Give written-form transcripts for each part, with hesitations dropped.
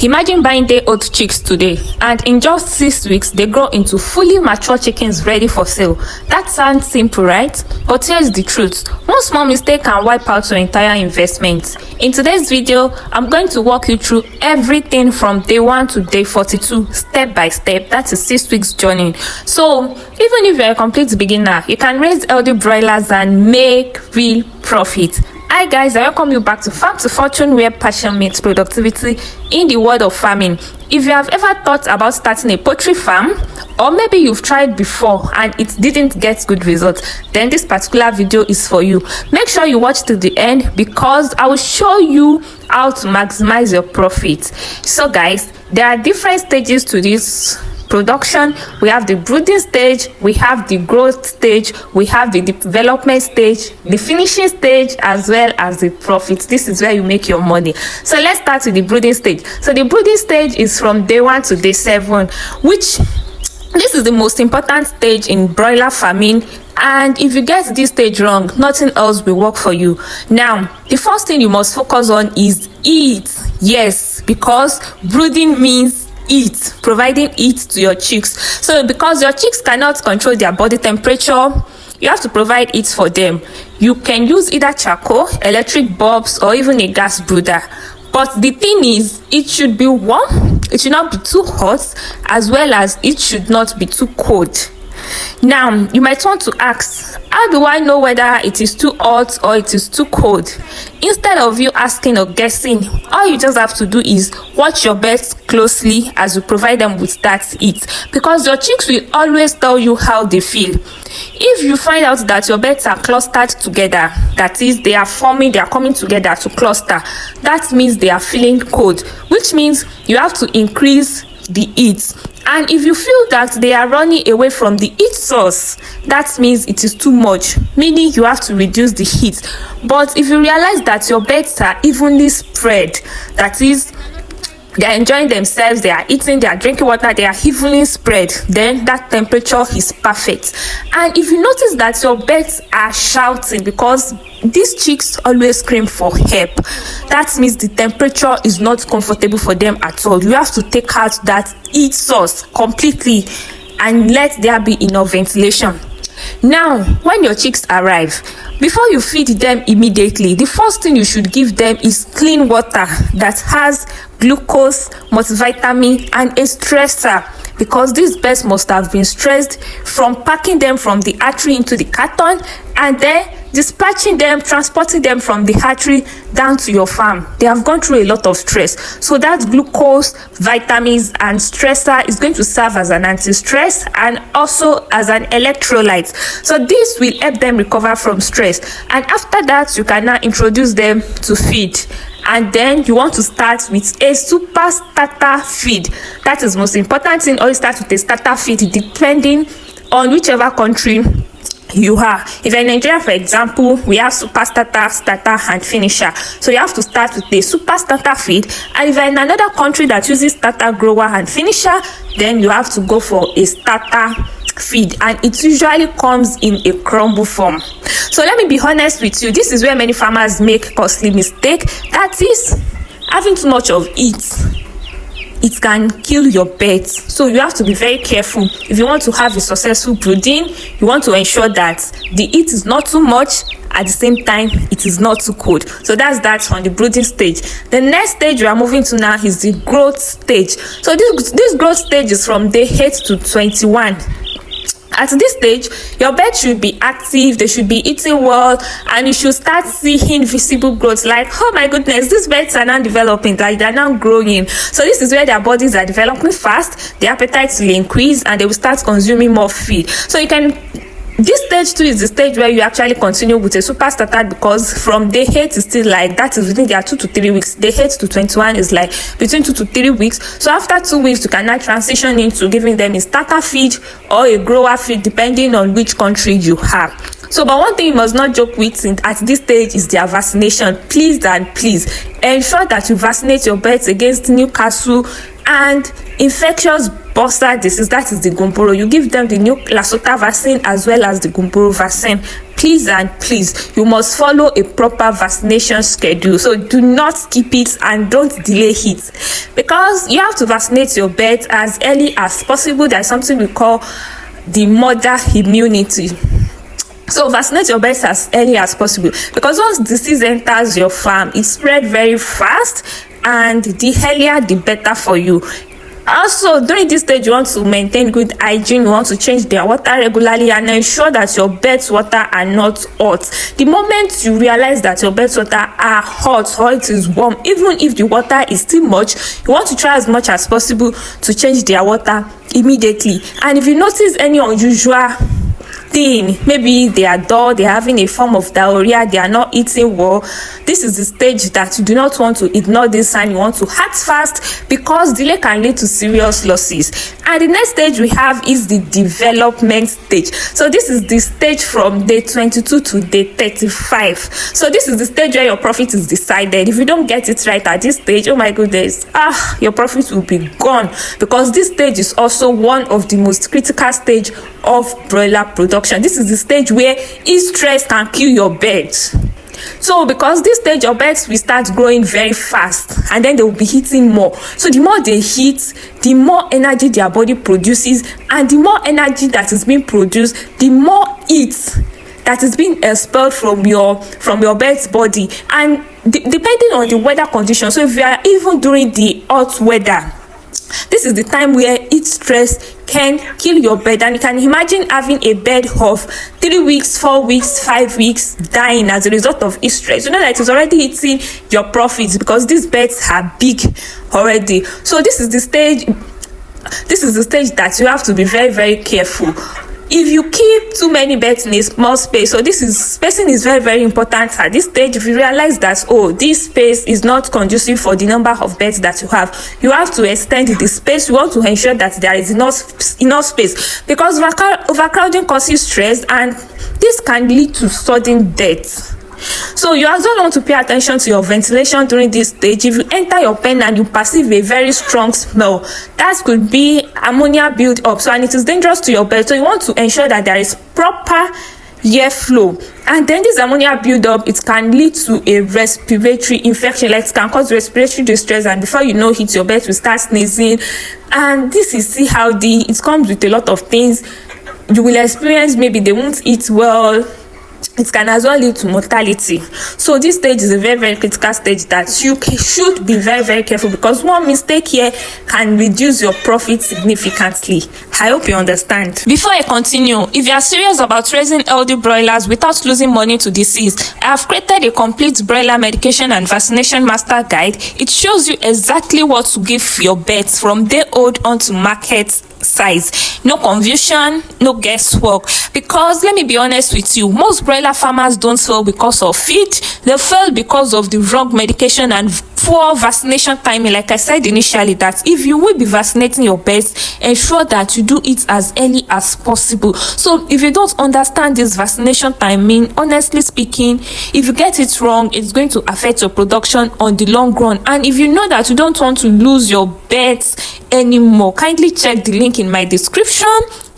Imagine buying day-old chicks today, and in just 6 weeks, they grow into fully mature chickens ready for sale. That sounds simple, right? But here's the truth. One small mistake can wipe out your entire investment. In today's video, I'm going to walk you through everything from day 1 to day 42, step by step. That's a 6 weeks journey. So, even if you're a complete beginner, you can raise healthy broilers and make real profit. Hi guys, I welcome you back to Farm to Fortune, where passion meets productivity in the world of farming. If you have ever thought about starting a poultry farm, or maybe you've tried before and it didn't get good results, then this particular video is for you. Make sure you watch till the end because I will show you how to maximize your profit. So guys, there are different stages to this production. We have the brooding stage, we have the growth stage, we have the development stage, the finishing stage, as well as the profit. This is where you make your money. So let's start with the brooding stage. So the brooding stage is from day 1 to day 7, which this is the most important stage in broiler farming. And if you get this stage wrong, nothing else will work for you. Now, the first thing you must focus on is eat. Yes, because brooding means eat, providing heat to your chicks. So because your chicks cannot control their body temperature, you have to provide heat for them. You can use either charcoal, electric bulbs, or even a gas brooder. But the thing is, it should be warm, it should not be too hot, as well as it should not be too cold. Now, you might want to ask, how do I know whether it is too hot or it is too cold? Instead of you asking or guessing, all you just have to do is watch your birds closely as you provide them with that heat, because your chicks will always tell you how they feel. If you find out that your birds are clustered together, that is, they are coming together to cluster, that means they are feeling cold, which means you have to increase the heat. And if you feel that they are running away from the heat source, that means it is too much, meaning you have to reduce the heat. But if you realize that your birds are evenly spread, that is, they are enjoying themselves, they are eating, they are drinking water, they are evenly spread, then that temperature is perfect. And if you notice that your birds are shouting, because these chicks always scream for help, that means the temperature is not comfortable for them at all. You have to take out that heat source completely and let there be enough ventilation. Now, when your chicks arrive, before you feed them immediately, the first thing you should give them is clean water that has glucose, multivitamin, and a stressor, because these birds must have been stressed from packing them from the hatchery into the carton and then dispatching them, transporting them from the hatchery down to your farm. They have gone through a lot of stress. So that glucose, vitamins, and stressor is going to serve as an anti-stress and also as an electrolyte. So this will help them recover from stress. And after that, you can now introduce them to feed. And then you want to start with a super starter feed. That is most important thing. Always start with a starter feed, depending on whichever country you are. If you're in Nigeria, for example, we have super starter, starter, and finisher. So you have to start with a super starter feed. And if you're in another country that uses starter, grower, and finisher, then you have to go for a starter feed, and it usually comes in a crumble form. So let me be honest with you, this is where many farmers make costly mistake. That is having too much of it. It can kill your birds. So you have to be very careful. If you want to have a successful brooding, you want to ensure that the heat is not too much, at the same time it is not too cold. So that's that on the brooding stage. The next stage we are moving to now is the growth stage. So this growth stage is from day 8 to 21. At this stage, your birds should be active, they should be eating well, and you should start seeing visible growth, like, oh my goodness, these birds are now developing, like they're now growing. So this is where their bodies are developing fast, their appetites will increase, and they will start consuming more feed. So you can, this stage 2 is the stage where you actually continue with a super starter, because from day 8 is still like, that is within their 2 to 3 weeks. Day 8 to 21 is like between 2 to 3 weeks. So after 2 weeks, you can now transition into giving them a starter feed or a grower feed, depending on which country you have. So, but one thing you must not joke with at this stage is their vaccination. Please and please ensure that you vaccinate your birds against Newcastle and infectious bursar disease, that is the gumboro. You give them the new Lasota vaccine as well as the gumboro vaccine please and please, you must follow a proper vaccination schedule. So do not skip it and don't delay it, because you have to vaccinate your birds as early as possible. There's something we call the mother immunity. So vaccinate your birds as early as possible, because once disease enters your farm, it spread very fast, and the earlier the better for you. Also, during this stage, you want to maintain good hygiene. You want to change their water regularly and ensure that your birds' water are not hot. The moment you realize that your birds' water are hot or it is warm, even if the water is still much, you want to try as much as possible to change their water immediately. And if you notice any unusual thing, maybe they are dull, they're having a form of diarrhea, they are not eating well, this is the stage that you do not want to ignore this sign. You want to act fast, because delay can lead to serious losses. And the next stage we have is the development stage. So this is the stage from day 22 to day 35. So this is the stage where your profit is decided. If you don't get it right at this stage, oh my goodness, your profit will be gone, because this stage is also one of the most critical stage of broiler production. This is the stage where heat stress can kill your birds. So because this stage, your birds will start growing very fast, and then they will be eating more. So the more they eat, the more energy their body produces, and the more energy that is being produced, the more heat that is being expelled from your bird's body. And depending on the weather conditions, so if you are even during the hot weather, this is the time where heat stress can kill your bird. And you can imagine having a bird of 3 weeks, 4 weeks, 5 weeks dying as a result of heat stress. You know that it is already eating your profits, because these birds are big already. So this is the stage that you have to be very, very careful. If you keep too many birds in a small space, so spacing is very, very important at this stage. If you realize that, this space is not conducive for the number of birds that you have to extend the space. You want to ensure that there is enough space, because overcrowding causes stress, and this can lead to sudden death. So you also want to pay attention to your ventilation during this stage. If you enter your pen and you perceive a very strong smell, that could be ammonia build up, and it is dangerous to your bird. So you want to ensure that there is proper air flow. And then this ammonia build up, it can lead to a respiratory infection, like it can cause respiratory distress, and before you know it, your bird will start sneezing. And this is it comes with a lot of things. You will experience, maybe they won't eat well. It can as well lead to mortality. So this stage is a very, very critical stage that you should be very, very careful, because one mistake here can reduce your profit significantly. I hope you understand. Before I continue, if you are serious about raising healthy broilers without losing money to disease, I have created a complete broiler medication and vaccination master guide. It shows you exactly what to give your birds from day old onto market size. No confusion, no guesswork, because let me be honest with you, most broiler farmers don't fail because of feed. They fail because of the wrong medication and poor vaccination timing. Like I said initially, that if you will be vaccinating your birds, ensure that you do it as early as possible. So if you don't understand this vaccination timing, honestly speaking, if you get it wrong, it's going to affect your production on the long run. And if you know that you don't want to lose your birds anymore, kindly check the link in my description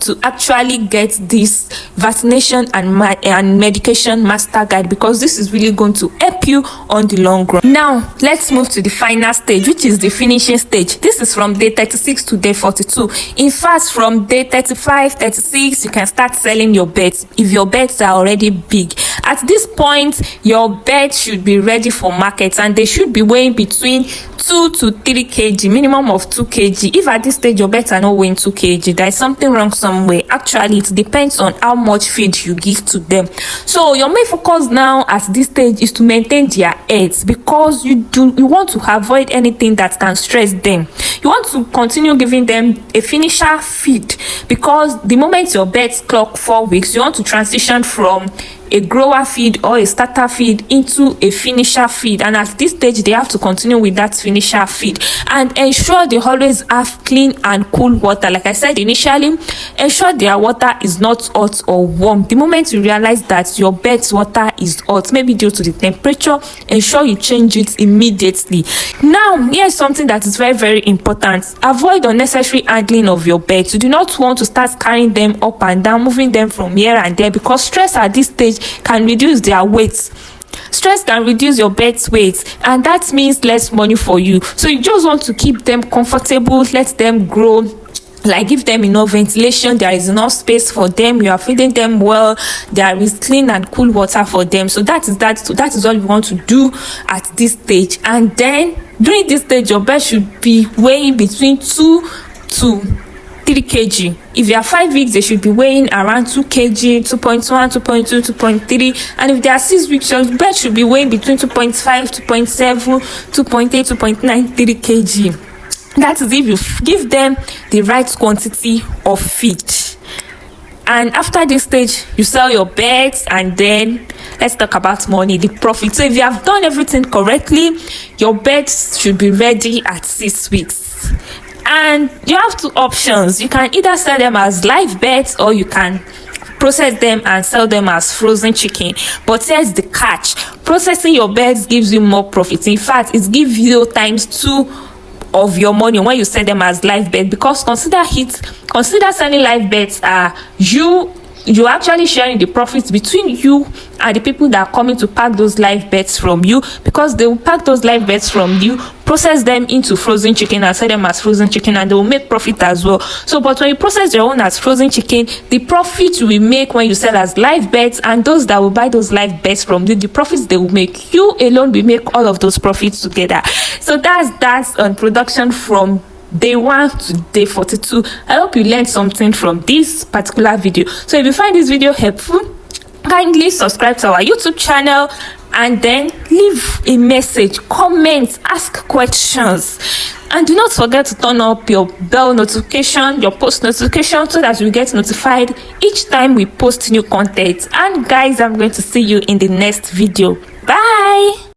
to actually get this vaccination and medication master guide, because this is really going to help you on the long run. Now let's move to the final stage, which is the finishing stage. This is from day 36 to day 42. In fact, from day 35, 36, you can start selling your birds if your birds are already big. At this point, your birds should be ready for market, and they should be weighing between 2 to 3 kg, minimum of 2 kg. If at this stage your birds are not weighing 2 kg, there is something wrong somewhere. Actually, it depends on how much feed you give to them. So your main focus now at this stage is to maintain their heads, because you want to avoid anything that can stress them. You want to continue giving them a finisher feed, because the moment your birds clock 4 weeks, you want to transition from a grower feed or a starter feed into a finisher feed. And at this stage, they have to continue with that finisher feed, and ensure they always have clean and cool water. Like I said initially, ensure their water is not hot or warm. The moment you realize that your bird's water is hot, maybe due to the temperature, ensure you change it immediately. Now, here's something that is very, very important. Avoid unnecessary handling of your birds. You do not want to start carrying them up and down, moving them from here and there, because stress at this stage can reduce their weight. Stress can reduce your birth weight, and that means less money for you. So you just want to keep them comfortable, let them grow, like give them enough ventilation, there is enough space for them, you are feeding them well, there is clean and cool water for them. So that is what you want to do at this stage. And then during this stage, your bird should be weighing between 2 to 3 kg. If you are 5 weeks, they should be weighing around 2 kg, 2.1, 2.2, 2.3. And if they are 6 weeks, your bird should be weighing between 2.5, 2.7, 2.8, 2.9, 3 kg. That is if you give them the right quantity of feed. And after this stage, you sell your birds, and then let's talk about money, the profit. So if you have done everything correctly, your birds should be ready at 6 weeks. And you have 2 options. You can either sell them as live birds, or you can process them and sell them as frozen chicken. But here's the catch: processing your birds gives you more profit. In fact, it gives you ×2 of your money when you sell them as live birds, because consider selling live birds you actually sharing the profits between you and the people that are coming to pack those live birds from you, because they will pack those live birds from you, process them into frozen chicken and sell them as frozen chicken, and they will make profit as well. So but when you process your own as frozen chicken, the profit you will make when you sell as live birds, and those that will buy those live birds from you, the profits they will make, you alone will make all of those profits together. So that's on production from day 1 to day 42. I hope you learned something from this particular video. So if you find this video helpful, kindly subscribe to our YouTube channel, and then leave a message, comment, ask questions, and do not forget to turn up your bell notification, your post notification, so that you get notified each time we post new content. And guys, I'm going to see you in the next video. Bye.